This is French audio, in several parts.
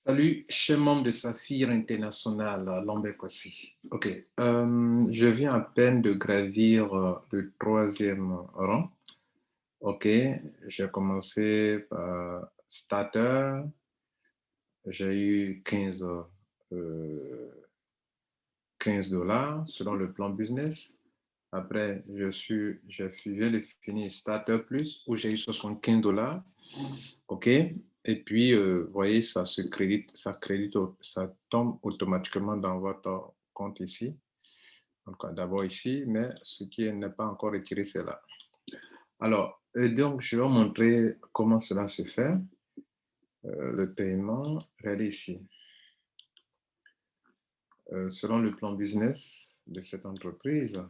Salut, cher membre de Saphir International, Lambert aussi. Ok, je viens à peine de gravir le troisième rang. Ok, j'ai commencé par Starter, j'ai eu 15 $ selon le plan business. Après, viens de finir Starter Plus où j'ai eu 75 $. OK. Et puis, vous voyez, ça tombe automatiquement dans votre compte ici. Donc, d'abord ici, mais ce qui n'est pas encore retiré, c'est là. Alors, donc, je vais vous montrer comment cela se fait. Le paiement, regardez ici. Selon le plan business de cette entreprise,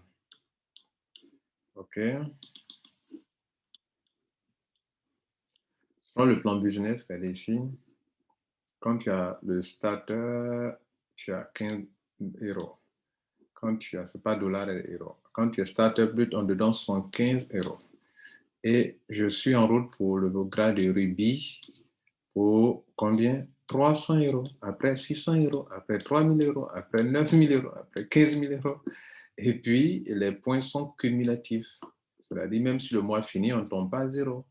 OK. Selon le plan business, regardez ici. Quand tu as le starter, tu as 15 €. Quand tu as, c'est pas dollars et euros. Quand tu es starter but, on te donne 75 €. Et je suis en route pour le grade de Ruby pour combien? 300 €, après 600 €, après 3000 €, après 9000 €, après 15 000 €. Et puis, les points sont cumulatifs. C'est-à-dire, même si le mois finit, on ne tombe pas à zéro,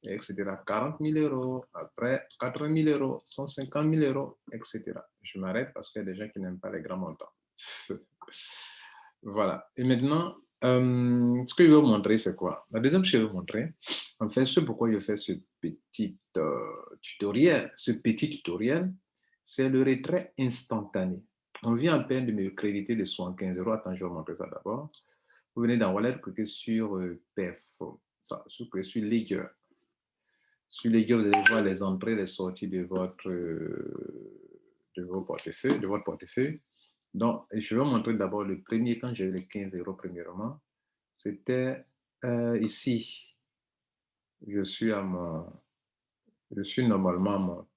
etc. 40 000 €, après 80 000 €, 150 000 €, etc. Je m'arrête parce qu'il y a des gens qui n'aiment pas les grands montants. Voilà. Et maintenant, ce que je vais vous montrer, c'est quoi? La deuxième chose que je vais vous montrer, en fait, ce pourquoi je fais ce petit tutoriel, c'est le retrait instantané. On vient à peine de me créditer les 75 €. Attends, je vais vous montrer ça d'abord. Vous venez dans Wallet, cliquez sur PEF, ça, cliquez sur Ledger. Sur Ledger, vous allez voir les entrées, les sorties de votre portefeuille. Donc, je vais vous montrer d'abord le premier, quand j'ai eu les 15 € premièrement. C'était ici. Je suis normalement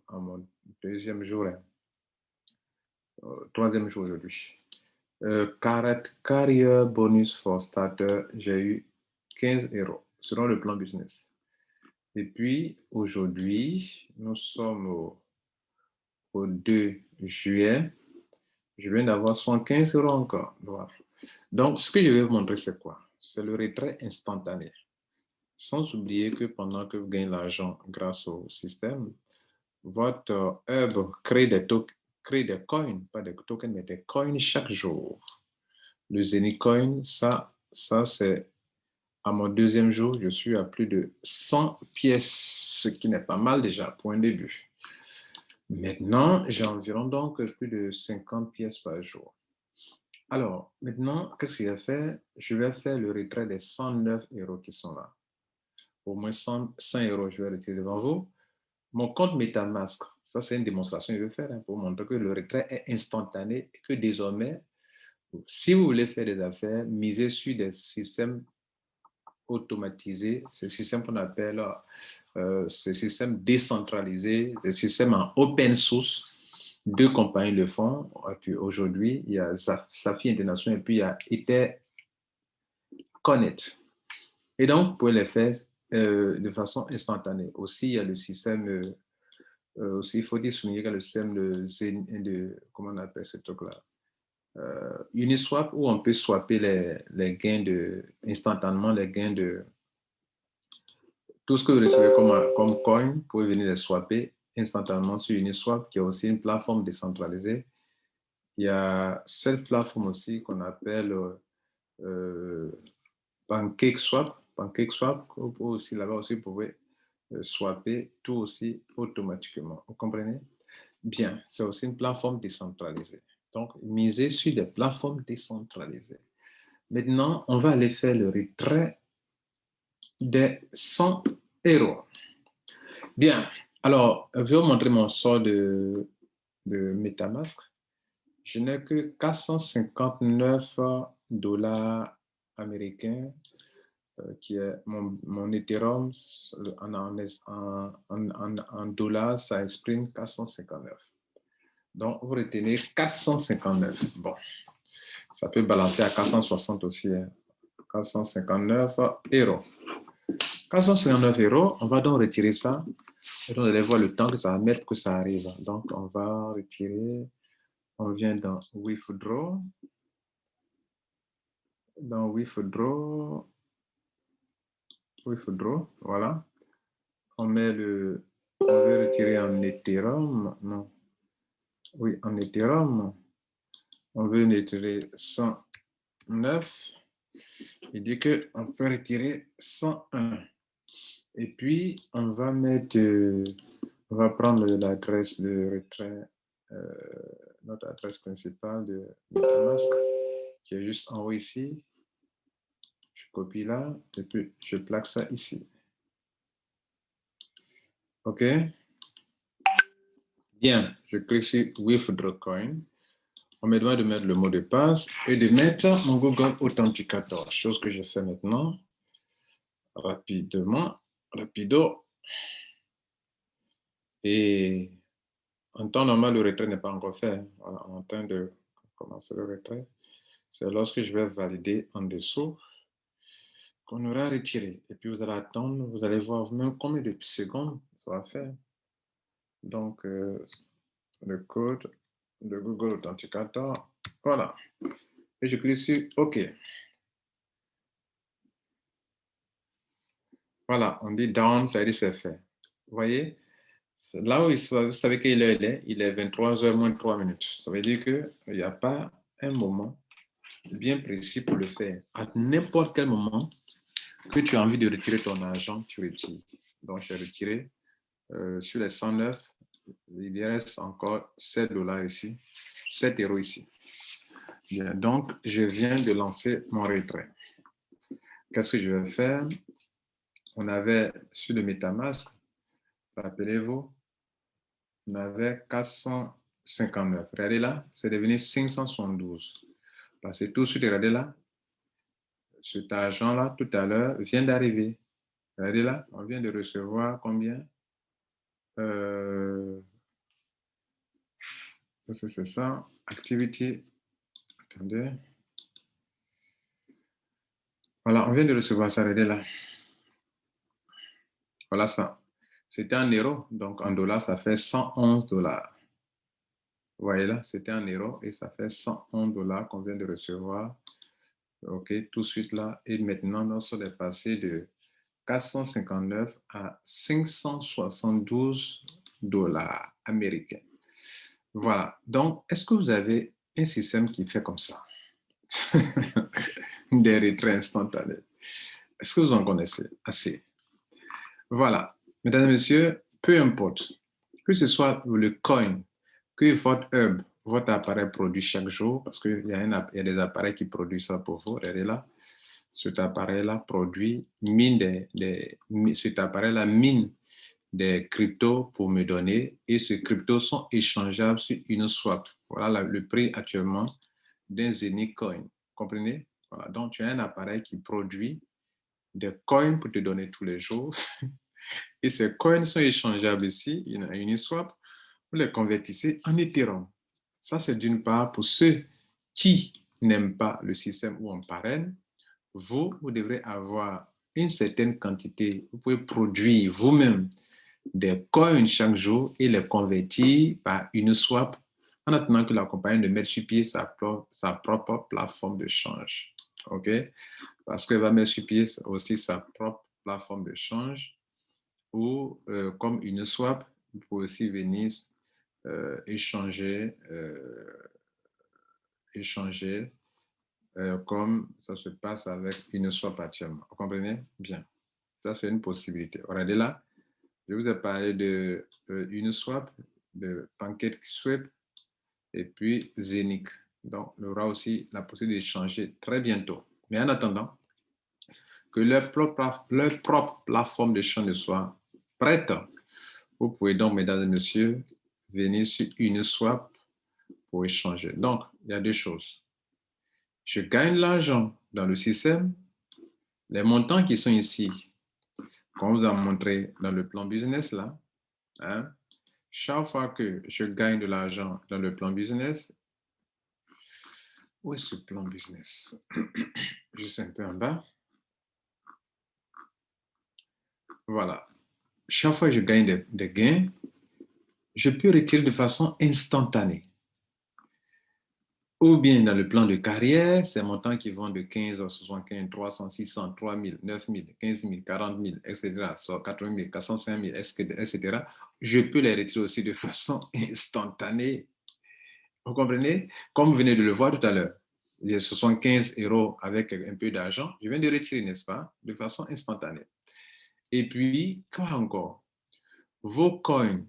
à mon deuxième jour, troisième jour aujourd'hui. Career Bonus for Starter, j'ai eu 15 € selon le plan business. Et puis, aujourd'hui, nous sommes au 2 juillet. Je viens d'avoir 75 € encore. Voilà. Donc, ce que je vais vous montrer, c'est quoi? C'est le retrait instantané. Sans oublier que pendant que vous gagnez l'argent grâce au système, votre hub crée des coins, pas des tokens, mais des coins chaque jour. Le Zenith Coin, ça c'est à mon deuxième jour, je suis à plus de 100 pièces, ce qui n'est pas mal déjà pour un début. Maintenant, j'ai environ donc plus de 50 pièces par jour. Alors, maintenant, qu'est-ce que je vais faire? Je vais faire le retrait des 109 € qui sont là. Au moins 100 €, je vais retirer devant vous. Mon compte MetaMask, ça c'est une démonstration que je vais faire pour montrer que le retrait est instantané et que désormais, si vous voulez faire des affaires, misez sur des systèmes automatisés, ces systèmes qu'on appelle ces systèmes décentralisés, des systèmes en open source. Deux compagnies le font. Aujourd'hui, il y a Saphir International et puis il y a EtherConnect. Et donc, vous pouvez les faire de façon instantanée. Aussi, il y a le système, aussi, il faut dire souligner qu'il y a le système comment on appelle ce truc-là? Uniswap, où on peut swapper les gains instantanément, les gains de tout ce que vous recevez comme coin, vous pouvez venir les swapper instantanément sur Uniswap, qui est aussi une plateforme décentralisée. Il y a cette plateforme aussi qu'on appelle PancakeSwap. PancakeSwap, aussi, là-bas aussi, vous pouvez swapper tout aussi automatiquement. Vous comprenez? Bien, c'est aussi une plateforme décentralisée. Donc, misez sur des plateformes décentralisées. Maintenant, on va aller faire le retrait des 100 €. Bien, alors, je vais vous montrer mon sort de MetaMask. Je n'ai que 459 $ américains, qui est mon Ethereum en dollars, ça exprime 459. Donc, vous retenez 459. Bon, ça peut balancer à 460 aussi. 459 €. 459 €, on va donc retirer ça. Et donc, vous allez voir le temps que ça va mettre que ça arrive. Donc, on va retirer. On vient dans Withdraw. Dans Withdraw, voilà. On met le... On veut retirer en Ethereum. Non. Oui, en Ethereum. On veut retirer 109. Il dit qu'on peut retirer 101. Et puis, on va mettre... on va prendre l'adresse de retrait, notre adresse principale de MetaMask, qui est juste en haut ici. Je copie là, et puis je plaque ça ici. OK? Bien, je clique sur Withdraw Coin. On me demande de mettre le mot de passe et de mettre mon Google Authenticator, chose que je fais maintenant, rapido. Et en temps normal, le retrait n'est pas encore fait. On est en train de commencer le retrait. C'est lorsque je vais valider en dessous qu'on aura retiré. Et puis vous allez attendre, vous allez voir vous-même combien de secondes ça va faire. Donc, le code de Google Authenticator, voilà. Et je clique sur OK. Voilà, on dit down, ça dit c'est fait. Vous voyez, là où vous savez quelle heure il est 23h moins 3 minutes. Ça veut dire qu'il n'y a pas un moment bien précis pour le faire. À n'importe quel moment que tu as envie de retirer ton argent, tu retires. Donc, j'ai retiré sur les 109, il reste encore 7 dollars ici, 7 euros ici. Bien, donc, je viens de lancer mon retrait. Qu'est-ce que je vais faire? On avait sur le MetaMask, rappelez-vous, on avait 459. Regardez là, c'est devenu 572. Parce que tout de suite, regardez là, cet argent-là, tout à l'heure, vient d'arriver. Regardez là, on vient de recevoir combien? C'est ça, activité. Attendez. Voilà, on vient de recevoir ça, regardez là. Voilà ça. C'était en euros, donc en dollars, ça fait 111 dollars. Vous voyez là, c'était en euros et ça fait 111 dollars qu'on vient de recevoir. OK, tout de suite là. Et maintenant, nous sommes passés de 459 à 572 dollars américains. Voilà. Donc, est-ce que vous avez un système qui fait comme ça? Des retraits instantanés. Est-ce que vous en connaissez assez? Voilà. Mesdames et messieurs, peu importe, que ce soit le coin, que votre herb, votre appareil produit chaque jour, parce qu'il y a des appareils qui produisent ça pour vous, regardez là, cet appareil-là produit, cet appareil-là mine des cryptos pour me donner, et ces cryptos sont échangeables sur une swap. Voilà le prix actuellement d'un Zenith Coin. Comprenez? Voilà. Donc, tu as un appareil qui produit des coins pour te donner tous les jours. Et ces coins sont échangeables ici, il y a une Uniswap, vous les convertissez en Ethereum. Ça, c'est d'une part pour ceux qui n'aiment pas le système où on parraine. Vous devrez avoir une certaine quantité. Vous pouvez produire vous-même des coins chaque jour et les convertir par une swap en attendant que la compagnie ne mette sur pied sa propre plateforme de change. OK? Parce qu'elle va mettre sur pied aussi sa propre plateforme de change ou comme une swap, vous pouvez aussi venir échanger comme ça se passe avec une swap actuellement. Vous comprenez? Bien. Ça, c'est une possibilité. Regardez là, je vous ai parlé de une swap, de PancakeSwap et puis Zenith. Donc, il y aura aussi la possibilité d'échanger très bientôt. Mais en attendant, que leur propre plateforme de change soit prête, vous pouvez donc, mesdames et messieurs, venir sur une swap pour échanger. Donc, il y a deux choses. Je gagne l'argent dans le système. Les montants qui sont ici, qu'on vous a montré dans le plan business là, hein, chaque fois que je gagne de l'argent dans le plan business, où est ce plan business? Juste un peu en bas. Voilà. chaque fois que je gagne des gains, je peux retirer de façon instantanée. Ou bien dans le plan de carrière, ces montants qui vont de 15 à 75, 300, 600, 3000, 9000, 15 000, 40 000, etc., soit 80 000, 405 000, etc., je peux les retirer aussi de façon instantanée. Vous comprenez? Comme vous venez de le voir tout à l'heure, les 75 € avec un peu d'argent, je viens de retirer, n'est-ce pas, de façon instantanée. Et puis, quoi encore? Vos coins,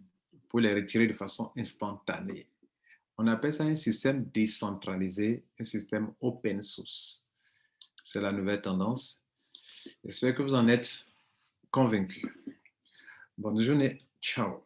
pour les retirer de façon instantanée. On appelle ça un système décentralisé, un système open source. C'est la nouvelle tendance. J'espère que vous en êtes convaincus. Bonne journée. Ciao.